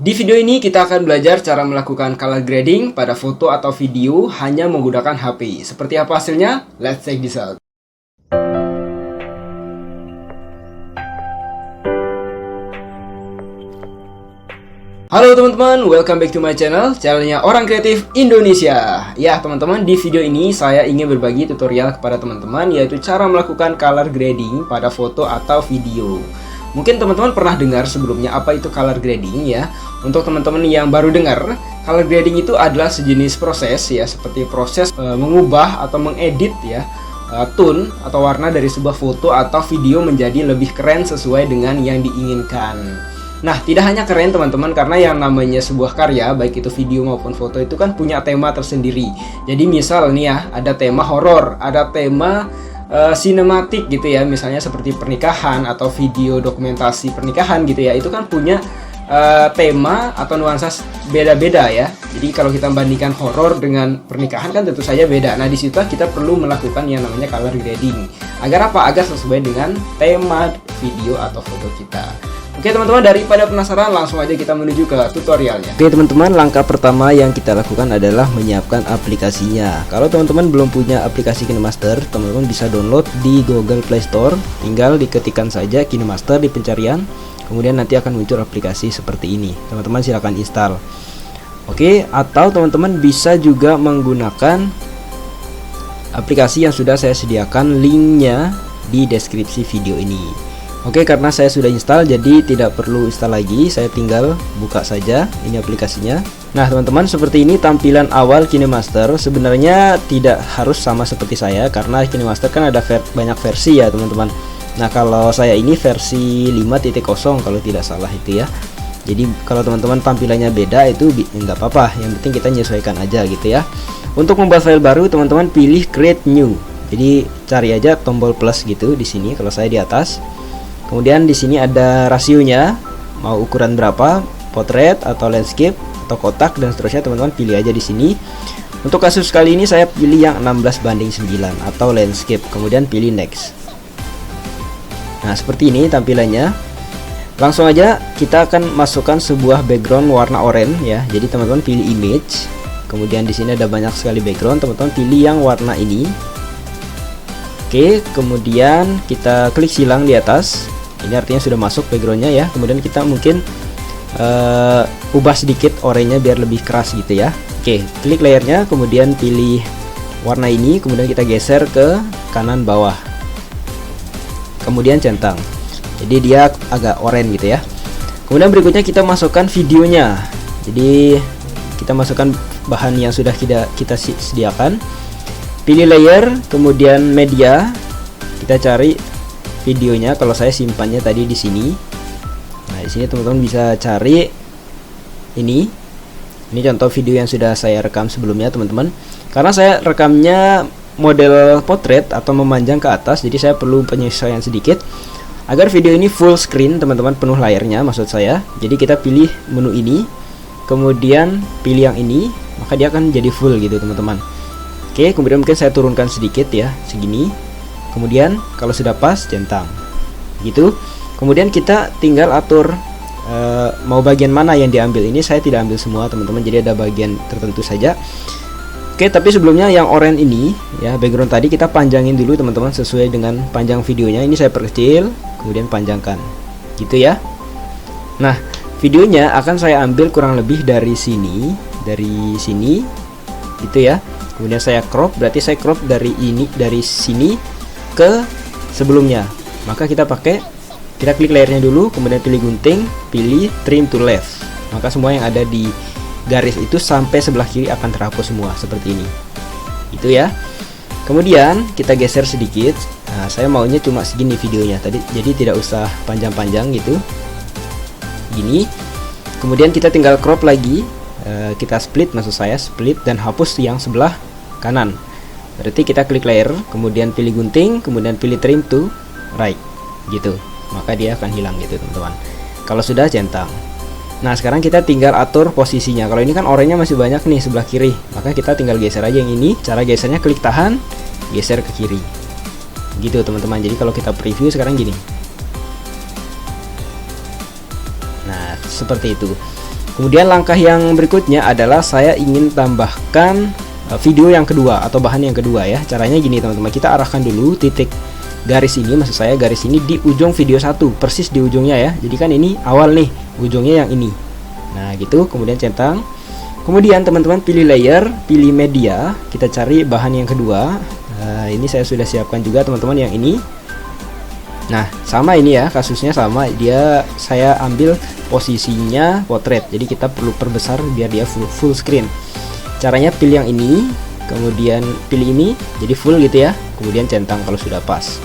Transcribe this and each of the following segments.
Di video ini kita akan belajar cara melakukan color grading pada foto atau video hanya menggunakan HP. Seperti apa hasilnya? Let's check this out. Halo teman-teman, welcome back to my channelnya Orang Kreatif Indonesia. Ya teman-teman, di video ini saya ingin berbagi tutorial kepada teman-teman, yaitu cara melakukan color grading pada foto atau video. Mungkin teman-teman pernah dengar sebelumnya apa itu color grading ya. Untuk teman-teman yang baru dengar, color grading itu adalah sejenis proses ya, seperti proses mengubah atau mengedit ya tone atau warna dari sebuah foto atau video menjadi lebih keren sesuai dengan yang diinginkan. Nah, tidak hanya keren teman-teman, karena yang namanya sebuah karya, baik itu video maupun foto, itu kan punya tema tersendiri. Jadi misal nih ya, ada tema horor, ada tema sinematik gitu ya, misalnya seperti pernikahan atau video dokumentasi pernikahan gitu ya, itu kan punya tema atau nuansa beda-beda ya. Jadi kalau kita bandingkan horor dengan pernikahan kan tentu saja beda. Nah, di situ kita perlu melakukan yang namanya color grading. Agar apa? Agar sesuai dengan tema video atau foto kita. Oke teman-teman, daripada penasaran, langsung aja kita menuju ke tutorialnya. Oke teman-teman, langkah pertama yang kita lakukan adalah menyiapkan aplikasinya. Kalau teman-teman belum punya aplikasi KineMaster, teman-teman bisa download di Google Play Store. Tinggal diketikkan saja KineMaster di pencarian, kemudian nanti akan muncul aplikasi seperti ini. Teman-teman silahkan install. Oke, atau teman-teman bisa juga menggunakan aplikasi yang sudah saya sediakan linknya di deskripsi video ini. Oke, karena saya sudah install, jadi tidak perlu install lagi. Saya tinggal buka saja ini aplikasinya. Nah teman-teman, seperti ini tampilan awal KineMaster. Sebenarnya tidak harus sama seperti saya, karena KineMaster kan ada banyak versi ya teman-teman. Nah kalau saya ini versi 5.0 kalau tidak salah itu ya. Jadi kalau teman-teman tampilannya beda itu nggak apa-apa, yang penting kita menyesuaikan aja gitu ya. Untuk membuat file baru, teman-teman pilih create new. Jadi cari aja tombol plus gitu di sini kalau saya di atas. Kemudian di sini ada rasionya, mau ukuran berapa, portrait atau landscape atau kotak dan seterusnya, teman-teman pilih aja di sini. Untuk kasus kali ini saya pilih yang 16:9 atau landscape, kemudian pilih next. Nah, seperti ini tampilannya. Langsung aja kita akan masukkan sebuah background warna oranye ya. Jadi teman-teman pilih image. Kemudian di sini ada banyak sekali background, teman-teman pilih yang warna ini. Oke, kemudian kita klik silang di atas. Ini artinya sudah masuk backgroundnya ya. Kemudian kita mungkin ubah sedikit oranye biar lebih keras gitu ya. Oke, klik layernya, kemudian pilih warna ini, kemudian kita geser ke kanan bawah. Kemudian centang. Jadi dia agak oranye gitu ya. Kemudian berikutnya kita masukkan videonya. Jadi kita masukkan bahan yang sudah kita sediakan. Pilih layer, kemudian media. Kita cari videonya, kalau saya simpannya tadi di sini. Nah, di sini teman-teman bisa cari ini. Ini contoh video yang sudah saya rekam sebelumnya, teman-teman. Karena saya rekamnya model portrait atau memanjang ke atas, jadi saya perlu penyesuaian sedikit agar video ini full screen, teman-teman, penuh layarnya maksud saya. Jadi kita pilih menu ini, kemudian pilih yang ini, maka dia akan jadi full gitu, teman-teman. Oke, kemudian mungkin saya turunkan sedikit ya, segini. Kemudian kalau sudah pas, centang gitu. Kemudian kita tinggal atur mau bagian mana yang diambil. Ini saya tidak ambil semua, teman-teman, jadi ada bagian tertentu saja. Oke, tapi sebelumnya yang oranye ini ya, background tadi kita panjangin dulu, teman-teman, sesuai dengan panjang videonya. Ini saya perkecil, kemudian panjangkan gitu ya. Nah, videonya akan saya ambil kurang lebih dari sini gitu ya. Kemudian saya crop, berarti saya crop dari sini ke sebelumnya. Maka kita klik layernya dulu, kemudian pilih gunting, pilih trim to left. Maka semua yang ada di garis itu sampai sebelah kiri akan terhapus semua seperti ini. Itu ya. Kemudian kita geser sedikit. Nah, saya maunya cuma segini videonya tadi, jadi tidak usah panjang-panjang gitu. Gini. Kemudian kita tinggal crop lagi. Kita split, maksud saya split, dan hapus yang sebelah kanan. Berarti kita klik layer, kemudian pilih gunting, kemudian pilih trim to right gitu. Maka dia akan hilang gitu, teman-teman. Kalau sudah, centang. Nah, sekarang kita tinggal atur posisinya. Kalau ini kan oranye masih banyak nih sebelah kiri, maka kita tinggal geser aja yang ini. Cara gesernya klik tahan, geser ke kiri. Gitu, teman-teman. Jadi kalau kita preview sekarang gini. Nah, seperti itu. Kemudian langkah yang berikutnya adalah saya ingin tambahkan video yang kedua atau bahan yang kedua ya. Caranya gini teman-teman, kita arahkan dulu titik garis ini, maksud saya garis ini di ujung video 1, persis di ujungnya ya. Jadi kan ini awal nih, ujungnya yang ini. Nah gitu, kemudian centang. Kemudian teman-teman pilih layer, pilih media, kita cari bahan yang kedua. Ini saya sudah siapkan juga teman-teman yang ini. Nah sama ini ya, kasusnya sama, saya ambil posisinya potret, jadi kita perlu perbesar biar dia full screen. Caranya pilih yang ini, kemudian pilih ini jadi full gitu ya, kemudian centang kalau sudah pas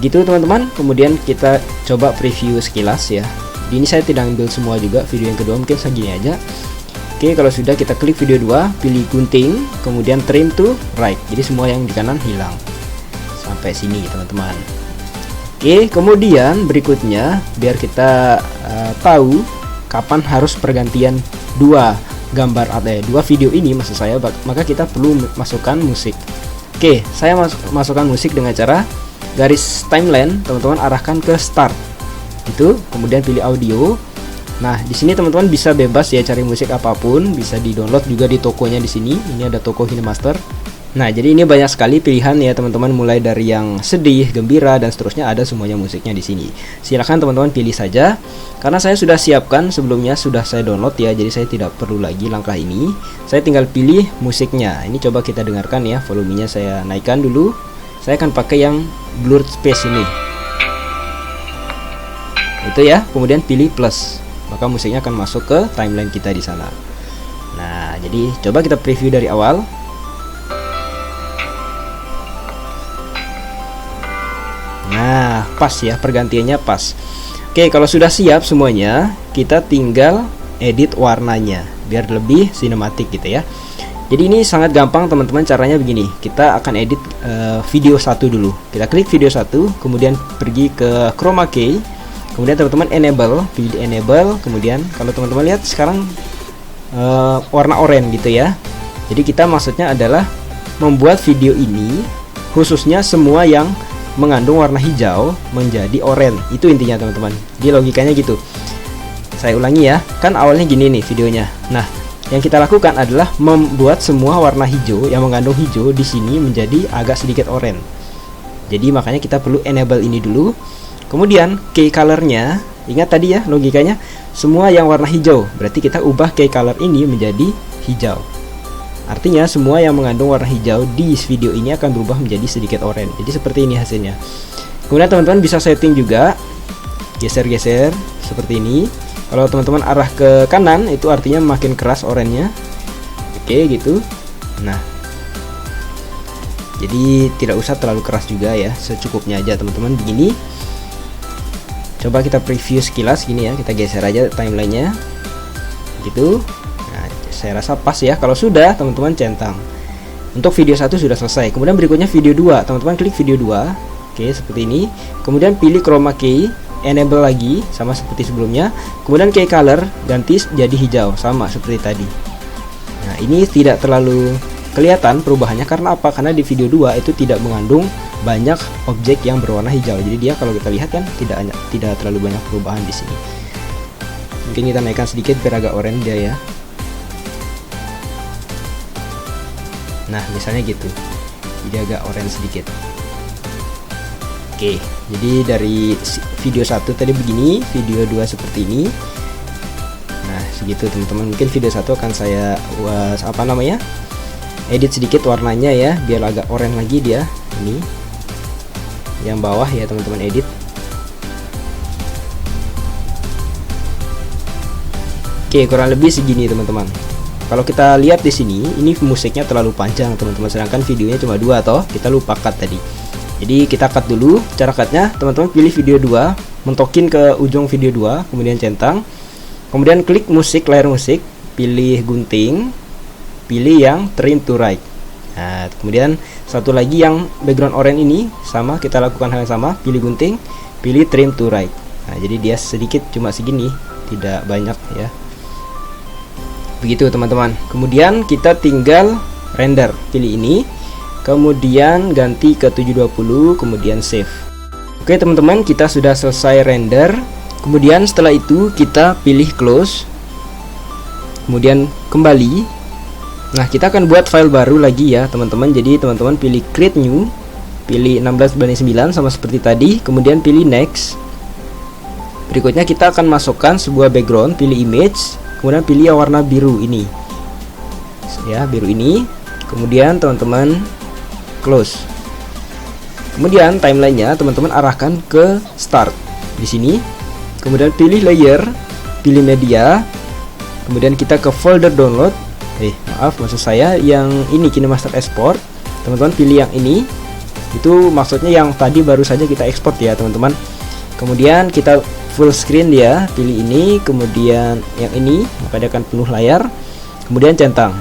gitu teman-teman. Kemudian kita coba preview sekilas ya. Di ini saya tidak ambil semua juga, video yang kedua mungkin segini aja. Oke, kalau sudah kita klik video 2, pilih gunting, kemudian trim to right, jadi semua yang di kanan hilang sampai sini teman-teman. Oke, kemudian berikutnya biar kita tahu kapan harus pergantian dua gambar atau dua video ini maksud saya, maka kita perlu masukkan musik. Oke, saya masukkan musik dengan cara garis timeline, teman-teman arahkan ke start. Itu, kemudian pilih audio. Nah, di sini teman-teman bisa bebas ya cari musik apapun, bisa di-download juga di tokonya di sini. Ini ada toko KineMaster. Nah, jadi ini banyak sekali pilihan ya teman-teman, mulai dari yang sedih, gembira dan seterusnya, ada semuanya musiknya di sini. Silahkan teman-teman pilih saja. Karena saya sudah siapkan sebelumnya, sudah saya download ya, jadi saya tidak perlu lagi langkah ini. Saya tinggal pilih musiknya. Ini coba kita dengarkan ya, volumenya saya naikkan dulu. Saya akan pakai yang blurred space ini. Itu ya, kemudian pilih plus. Maka musiknya akan masuk ke timeline kita di sana. Nah, jadi coba kita preview dari awal. Nah, pas ya, pergantiannya pas. Oke, kalau sudah siap semuanya, kita tinggal edit warnanya biar lebih sinematik gitu ya. Jadi ini sangat gampang teman-teman, caranya begini. Kita akan edit video 1 dulu. Kita klik video 1, kemudian pergi ke chroma key. Kemudian teman-teman enable, pilih enable. Kemudian kalau teman-teman lihat sekarang warna oranye gitu ya. Jadi kita maksudnya adalah membuat video ini khususnya semua yang mengandung warna hijau menjadi oranye. Itu intinya teman-teman. Jadi logikanya gitu. Saya ulangi ya. Kan awalnya gini nih videonya. Nah, yang kita lakukan adalah membuat semua warna hijau yang mengandung hijau di sini menjadi agak sedikit oranye. Jadi makanya kita perlu enable ini dulu. Kemudian key colornya, ingat tadi ya logikanya, semua yang warna hijau. Berarti kita ubah key color ini menjadi hijau. Artinya semua yang mengandung warna hijau di video ini akan berubah menjadi sedikit oranye. Jadi seperti ini hasilnya. Kemudian teman-teman bisa setting juga, geser-geser seperti ini. Kalau teman-teman arah ke kanan itu artinya makin keras oranye-nya. Oke gitu. Nah, jadi tidak usah terlalu keras juga ya, secukupnya aja teman-teman begini. Coba kita preview sekilas gini ya, kita geser aja timelinenya gitu. Nah, saya rasa pas ya. Kalau sudah teman-teman centang. Untuk video 1 sudah selesai. Kemudian berikutnya video 2, teman-teman klik video 2. Oke, seperti ini. Kemudian pilih chroma key, enable lagi sama seperti sebelumnya. Kemudian key color ganti jadi hijau sama seperti tadi. Nah, ini tidak terlalu kelihatan perubahannya karena apa? Karena di video 2 itu tidak mengandung banyak objek yang berwarna hijau. Jadi dia kalau kita lihat kan tidak terlalu banyak perubahan di sini. Mungkin kita naikkan sedikit biar agak oranye dia ya. Nah, misalnya gitu. Jadi agak oranye sedikit. Oke, jadi dari video 1 tadi begini, video 2 seperti ini. Nah, segitu teman-teman. Mungkin video 1 akan saya edit sedikit warnanya ya, biar agak oranye lagi dia. Ini yang bawah ya teman-teman, edit. Oke, kurang lebih segini teman-teman. Kalau kita lihat di sini, ini musiknya terlalu panjang teman-teman, sedangkan videonya cuma 2 toh, kita lupa cut tadi. Jadi kita cut dulu. Cara cutnya teman-teman pilih video 2, mentokin ke ujung video 2, kemudian centang. Kemudian klik musik, layar musik, pilih gunting, pilih yang trim to right. Nah, kemudian satu lagi yang background orange ini sama, kita lakukan hal yang sama, pilih gunting, pilih trim to right. Nah, jadi dia sedikit cuma segini, tidak banyak ya. Begitu teman-teman. Kemudian kita tinggal render, pilih ini, kemudian ganti ke 720, kemudian save. Oke teman-teman, kita sudah selesai render. Kemudian setelah itu kita pilih close. kemudian kembali. Nah, kita akan buat file baru lagi ya teman-teman. Jadi teman-teman pilih create new, pilih 16:9 sama seperti tadi, kemudian pilih next. Berikutnya kita akan masukkan sebuah background, pilih image, kemudian pilih yang warna biru ini ya, biru ini. Kemudian teman-teman close. Kemudian timelinenya teman-teman arahkan ke start di sini. Kemudian pilih layer, pilih media. Kemudian kita ke folder download. Maksud saya yang ini KineMaster Export. Teman-teman pilih yang ini. Itu maksudnya yang tadi baru saja kita ekspor ya teman-teman. Kemudian kita full screen dia, pilih ini, kemudian yang ini, maka dia akan penuh layar. Kemudian centang.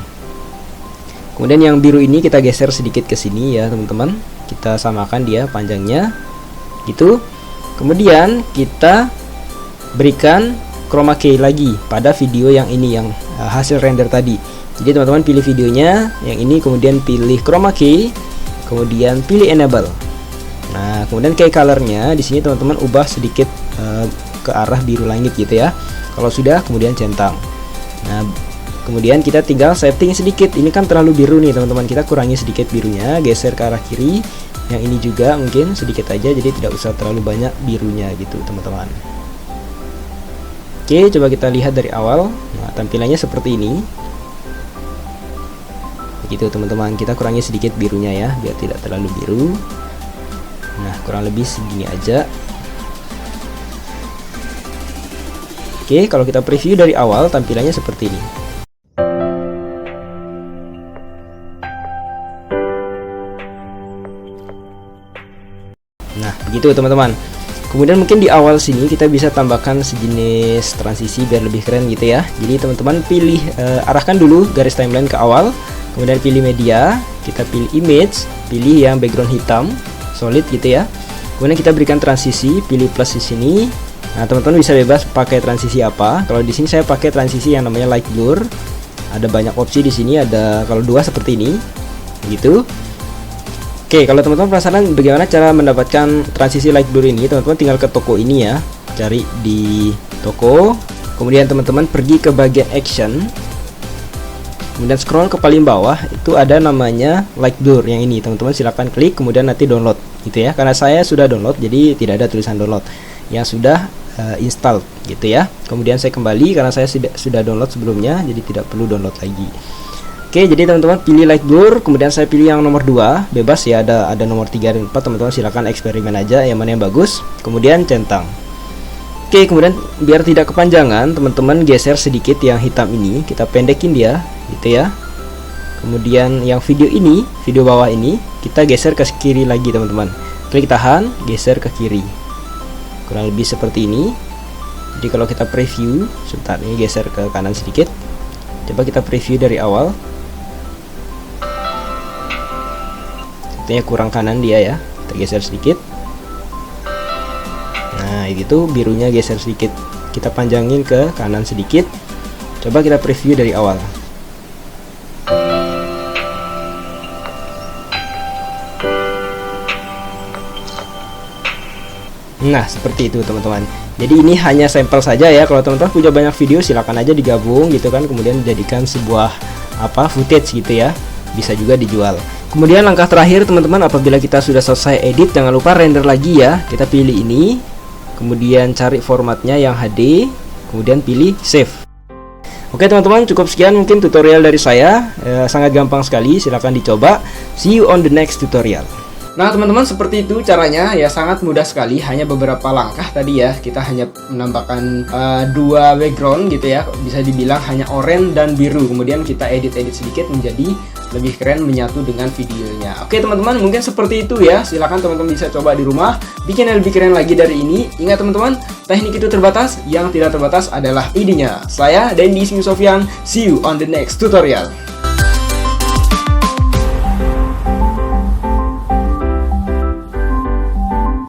Kemudian yang biru ini kita geser sedikit ke sini ya teman-teman. Kita samakan dia panjangnya gitu. Kemudian kita berikan chroma key lagi pada video yang ini, yang hasil render tadi. Jadi teman-teman pilih videonya yang ini, kemudian pilih chroma key, kemudian pilih enable. Nah, kemudian key colornya di sini teman-teman ubah sedikit ke arah biru langit gitu ya. Kalau sudah, kemudian centang. Nah, kemudian kita tinggal setting sedikit. Ini kan terlalu biru nih teman-teman, kita kurangi sedikit birunya, geser ke arah kiri. Yang ini juga mungkin sedikit aja, jadi tidak usah terlalu banyak birunya gitu teman-teman. Oke, coba kita lihat dari awal. Nah, tampilannya seperti ini. Begitu teman-teman, kita kurangi sedikit birunya ya, biar tidak terlalu biru. Nah, kurang lebih segini aja. Oke, kalau kita preview dari awal tampilannya seperti ini. Nah, begitu teman-teman. Kemudian mungkin di awal sini kita bisa tambahkan sejenis transisi biar lebih keren gitu ya. Jadi teman-teman pilih arahkan dulu garis timeline ke awal, kemudian pilih media, kita pilih image, pilih yang background hitam solid gitu ya. Kemudian kita berikan transisi, pilih plus di sini. Nah, teman-teman bisa bebas pakai transisi apa. Kalau di sini saya pakai transisi yang namanya light blur. Ada banyak opsi di sini, ada kalau dua seperti ini. Gitu. Oke, kalau teman-teman penasaran bagaimana cara mendapatkan transisi light blur ini, teman-teman tinggal ke toko ini ya. Cari di toko. Kemudian teman-teman pergi ke bagian action. Kemudian scroll ke paling bawah, itu ada namanya light blur yang ini. Teman-teman silahkan klik, kemudian nanti download gitu ya. Karena saya sudah download, jadi tidak ada tulisan download. Yang sudah install gitu ya. Kemudian saya kembali karena saya sudah download sebelumnya, jadi tidak perlu download lagi. Oke, jadi teman-teman pilih light blur, kemudian saya pilih yang nomor 2, bebas ya, ada nomor 3 dan 4, teman-teman silakan eksperimen aja yang mana yang bagus. Kemudian centang. Oke, kemudian biar tidak kepanjangan, teman-teman geser sedikit yang hitam ini, kita pendekin dia gitu ya. Kemudian yang video ini, video bawah ini, kita geser ke kiri lagi teman-teman. Klik tahan, geser ke kiri. Kurang lebih seperti ini. Jadi kalau kita preview, sebentar ini geser ke kanan sedikit. Coba kita preview dari awal. Sepertinya kurang kanan dia ya, kita geser sedikit. Nah itu birunya geser sedikit, kita panjangin ke kanan sedikit. Coba kita preview dari awal. Nah seperti itu teman-teman. Jadi ini hanya sampel saja ya. Kalau teman-teman punya banyak video silakan aja digabung gitu kan, kemudian jadikan sebuah footage gitu ya, bisa juga dijual. Kemudian langkah terakhir teman-teman, apabila kita sudah selesai edit, jangan lupa render lagi ya. Kita pilih ini, kemudian cari formatnya yang HD, kemudian pilih save. Oke teman-teman, cukup sekian mungkin tutorial dari saya. Sangat gampang sekali, silahkan dicoba. See you on the next tutorial. Nah teman-teman, seperti itu caranya ya, sangat mudah sekali, hanya beberapa langkah tadi ya. Kita hanya menambahkan dua background gitu ya, bisa dibilang hanya oranye dan biru. Kemudian kita edit-edit sedikit menjadi lebih keren menyatu dengan videonya. Oke teman-teman, mungkin seperti itu ya. Silahkan teman-teman bisa coba di rumah, bikin yang lebih keren lagi dari ini. Ingat teman-teman, teknik itu terbatas, yang tidak terbatas adalah idenya. Saya Dendi Sofyan, see you on the next tutorial.